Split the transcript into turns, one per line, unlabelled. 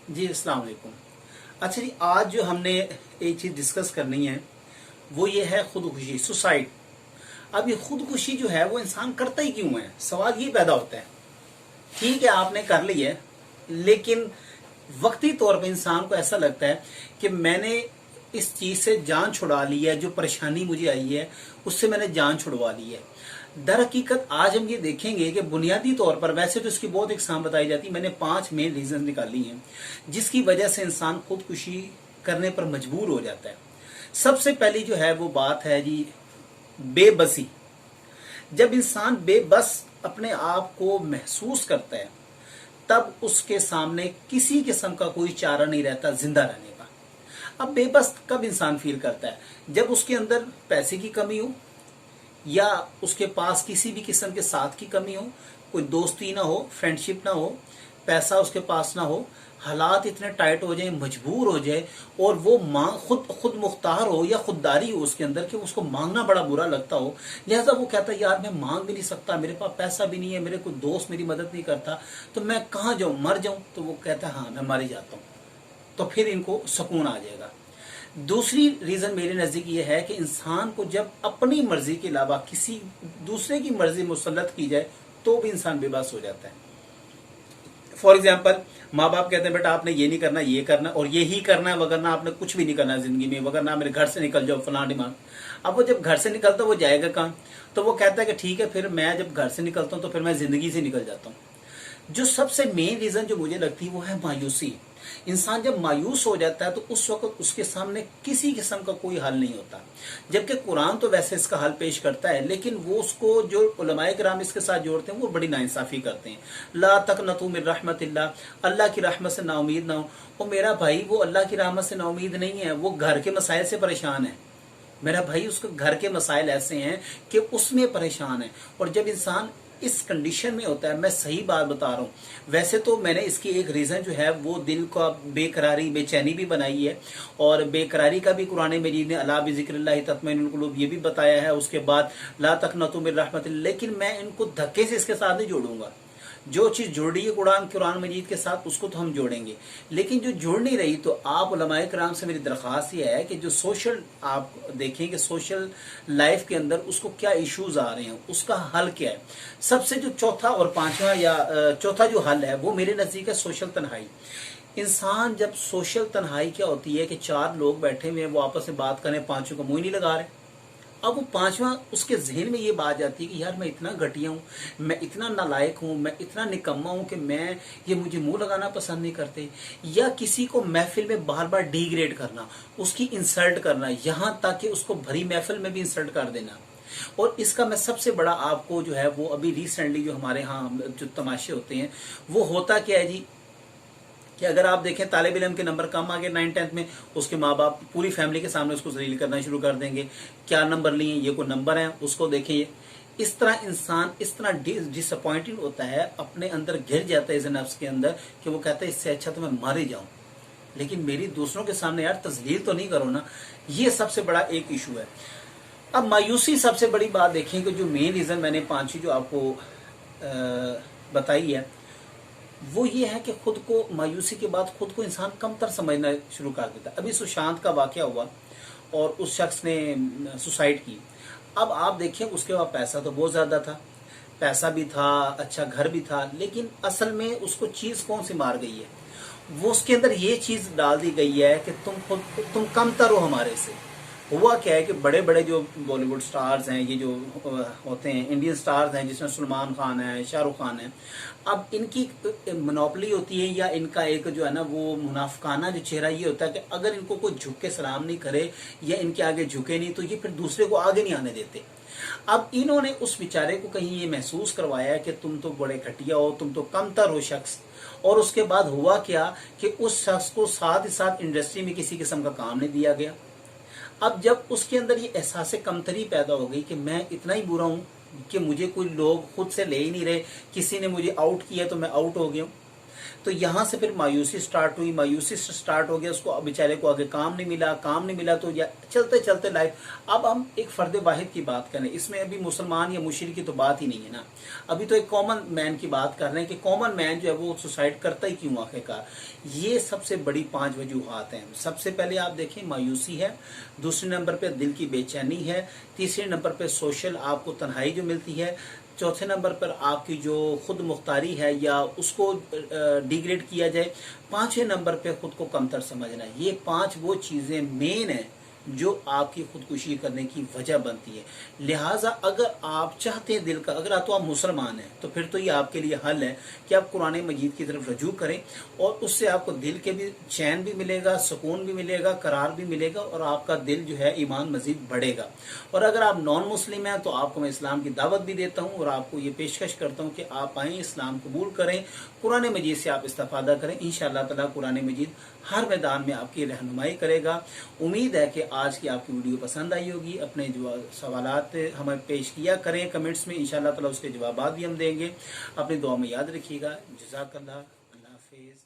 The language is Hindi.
जी अस्सलाम वालेकुम। अच्छा जी, आज जो हमने एक चीज़ डिस्कस करनी है वो ये है खुदकुशी, सुसाइड। अब ये खुदकुशी जो है वो इंसान करता ही क्यों है, सवाल ये पैदा होता है। ठीक है, आपने कर ली है, लेकिन वक्ती तौर पे इंसान को ऐसा लगता है कि मैंने इस चीज़ से जान छुड़ा ली है, जो परेशानी मुझे आई है उससे मैंने जान छुड़वा ली है। दर हकीकत आज हम ये देखेंगे कि बुनियादी तौर पर, वैसे तो इसकी बहुत इकसाम बताई जाती है, मैंने 5 मेन रीजन निकाली हैं जिसकी वजह से इंसान खुदकुशी करने पर मजबूर हो जाता है। सबसे पहली जो है वो बात है जी, बेबसी। जब इंसान बेबस अपने आप को महसूस करता है तब उसके सामने किसी किस्म का कोई चारा नहीं रहता जिंदा रहने का। अब बेबस कब इंसान फील करता है? जब उसके अंदर पैसे की कमी हो, या उसके पास किसी भी किस्म के साथ की कमी हो, कोई दोस्ती ना हो, फ्रेंडशिप ना हो, पैसा उसके पास ना हो, हालात इतने टाइट हो जाए, मजबूर हो जाए, और वो मांग खुद मुख्तार हो या खुददारी हो उसके अंदर कि उसको मांगना बड़ा बुरा लगता हो। लिहाजा वो कहता है यार मैं मांग भी नहीं सकता, मेरे पास पैसा भी नहीं है, मेरे कोई दोस्त मेरी मदद नहीं करता, तो मैं कहाँ जाऊँ, मर जाऊँ? तो वो कहता है हाँ मैं मर ही जाता हूँ। तो फिर इनको सुकून आ जाएगा। दूसरी रीजन मेरे नजदीक ये है कि इंसान को जब अपनी मर्जी के अलावा किसी दूसरे की मर्जी मुसल्लत की जाए तो भी इंसान बेबस हो जाता है। फॉर एग्जाम्पल, माँ बाप कहते हैं बेटा आपने ये नहीं करना, ये करना और ये ही करना है, वगरना आपने कुछ भी नहीं करना जिंदगी में, वगरना मेरे घर से निकल जाओ, फलां डिमांड। अब वो जब घर से निकलता वो जाएगा कहाँ? तो वो कहता है कि ठीक है, फिर मैं जब घर से निकलता हूँ तो फिर मैं जिंदगी से निकल जाता हूँ। जो सबसे मेन रीजन जो मुझे लगती है वो है मायूसी। इंसान जब मायूस हो जाता है तो उस वक्त उसके सामने किसी किस्म का कोई हल नहीं होता। जबकि कुरान तो वैसे इसका हल पेश करता है, लेकिन वो उसको जो उलमाए किराम इसके साथ जोड़ते हैं वो बड़ी नाइंसाफी करते हैं। ला तकनतू मिन रहमतिल्लाह, अल्लाह की रहमत से नाउमीद ना हो। और मेरा भाई वो अल्लाह की रहमत से नाउमीद नहीं है, वो घर के मसाइल से परेशान है। मेरा भाई उसके घर के मसाइल ऐसे हैं कि उसमें परेशान है। और जब इंसान इस कंडीशन में होता है, मैं सही बात बता रहा हूँ, वैसे तो मैंने इसकी एक रीज़न जो है वो दिल का बेकरारी, बेचैनी भी बनाई है, और बेकरारी का भी कुरान मजीद ने अला बिज़िक्रिल्लाहि तत्मइनुल कुलूब ये भी बताया है। उसके बाद ला तक़नतू मिन रहमतिल्लाह, लेकिन मैं इनको धक्के से इसके साथ नहीं जोड़ूंगा। जो चीज़ जुड़ रही है कुरान मजीद के साथ उसको तो हम जोड़ेंगे, लेकिन जो जुड़ नहीं रही, तो आप उलमाए किराम से मेरी दरख्वास्त ये है कि जो सोशल आप देखें कि सोशल लाइफ के अंदर उसको क्या इश्यूज आ रहे हैं, उसका हल क्या है। सबसे जो चौथा और पांचवा या चौथा जो हल है वो मेरे नज़दीक है सोशल तन्हाई। इंसान जब सोशल तन्हाई क्या होती है कि 4 लोग बैठे हुए हैं, वो आपस में बात करें, पांचों का मुंह ही नहीं लगा रहे। अब वो पांचवा उसके जहन में ये बात जाती है कि यार मैं इतना घटिया हूँ, मैं इतना नालायक हूँ, मैं इतना निकम्मा हूँ कि मैं ये मुझे मुंह लगाना पसंद नहीं करते। या किसी को महफिल में बार बार डिग्रेड करना, उसकी इंसल्ट करना, यहाँ तक कि उसको भरी महफिल में भी इंसल्ट कर देना। और इसका मैं सबसे बड़ा आपको जो है वो अभी रिसेंटली जो हमारे यहाँ जो तमाशे होते हैं वो होता क्या है जी, कि अगर आप देखें तालिब इल्म के नंबर कम आ गए 9th-10th में, उसके माँ बाप पूरी फैमिली के सामने उसको जलील करना शुरू कर देंगे। क्या नंबर लिए, ये कोई नंबर है, उसको देखें ये। इस तरह इंसान इस तरह डिसअपॉइंटेड होता है, अपने अंदर घिर जाता है इस नफ्स के अंदर कि वो कहता है इससे अच्छा तो मैं मर ही जाऊं, लेकिन मेरी दूसरों के सामने यार तजलील तो नहीं करो ना। ये सबसे बड़ा एक इशू है। अब मायूसी सबसे बड़ी बात देखें कि जो मेन रीज़न मैंने 5 जो आपको बताई है वो ये है कि खुद को मायूसी के बाद खुद को इंसान कमतर समझना शुरू कर देता है। अभी सुशांत का वाकया हुआ और उस शख्स ने सुसाइड की। अब आप देखिए उसके पास पैसा तो बहुत ज़्यादा था, पैसा भी था, अच्छा घर भी था, लेकिन असल में उसको चीज़ कौन सी मार गई है, वो उसके अंदर ये चीज़ डाल दी गई है कि तुम कमतर हो हमारे से। हुआ क्या है कि बड़े बड़े जो बॉलीवुड स्टार्स हैं, ये जो होते हैं इंडियन स्टार्स हैं, जिसमें सलमान खान है, शाहरुख खान है, अब इनकी मोनोपोली होती है या इनका एक जो है ना वो मुनाफिकाना जो चेहरा ये होता है कि अगर इनको कोई झुक के सलाम नहीं करे या इनके आगे झुके नहीं तो ये फिर दूसरे को आगे नहीं आने देते। अब इन्होंने उस बेचारे को कहीं ये महसूस करवाया कि तुम तो बड़े घटिया हो, तुम तो कमतर हो शख्स। और उसके बाद हुआ क्या कि उस शख्स को साथ ही साथ इंडस्ट्री में किसी किस्म का काम नहीं दिया गया। अब जब उसके अंदर ये एहसास कमतरी पैदा हो गई कि मैं इतना ही बुरा हूं कि मुझे कोई लोग खुद से ले ही नहीं रहे, किसी ने मुझे आउट किया तो मैं आउट हो गया हूं। तो यहाँ से फिर मायूसी स्टार्ट हुई, मायूसी से स्टार्ट हो गया, उसको बेचारे को आगे काम नहीं मिला, काम नहीं मिला तो चलते चलते लाइफ। अब हम एक फर्द वाहिद की बात करें, इसमें अभी मुसलमान या मुशरिक की तो बात ही नहीं है ना, अभी तो एक कॉमन मैन की बात कर रहे हैं कि कॉमन मैन जो है वो सुसाइड करता ही क्यों आखिरकार। ये सबसे बड़ी 5 वजूहात हैं। सबसे पहले आप देखें मायूसी है, दूसरे नंबर पे दिल की बेचैनी है, तीसरे नंबर पे सोशल आपको तन्हाई जो मिलती है, चौथे नंबर पर आपकी जो खुद मुख्तारी है या उसको डिग्रेड किया जाए, पांचवें नंबर पे खुद को कमतर समझना। ये 5 वो चीजें मेन है जो आपकी खुदकुशी करने की वजह बनती है। लिहाजा अगर आप चाहते हैं दिल का, अगर आप तो आप मुसलमान हैं तो फिर तो ये आपके लिए हल है कि आप कुरान मजीद की तरफ रजू करें और उससे आपको दिल के भी चैन भी मिलेगा, सुकून भी मिलेगा, करार भी मिलेगा और आपका दिल जो है ईमान मजीद बढ़ेगा। और अगर आप नॉन मुस्लिम हैं तो आपको मैं इस्लाम की दावत भी देता हूँ और आपको ये पेशकश करता हूँ कि आप आएँ, इस्लाम कबूल करें, कुरान मजीद से आप इस्तेफादा करें। इंशाअल्लाह ताला कुरान मजीद हर मैदान में आपकी रहनुमाई करेगा। उम्मीद है कि आज की आपकी वीडियो पसंद आई होगी। अपने जो सवालात हमें पेश किया करें कमेंट्स में, इंशाअल्लाह ताला उसके जवाब भी हम देंगे। अपनी दुआ में याद रखिएगा। जज़ाकल्लाह, अल्लाह हाफिज़।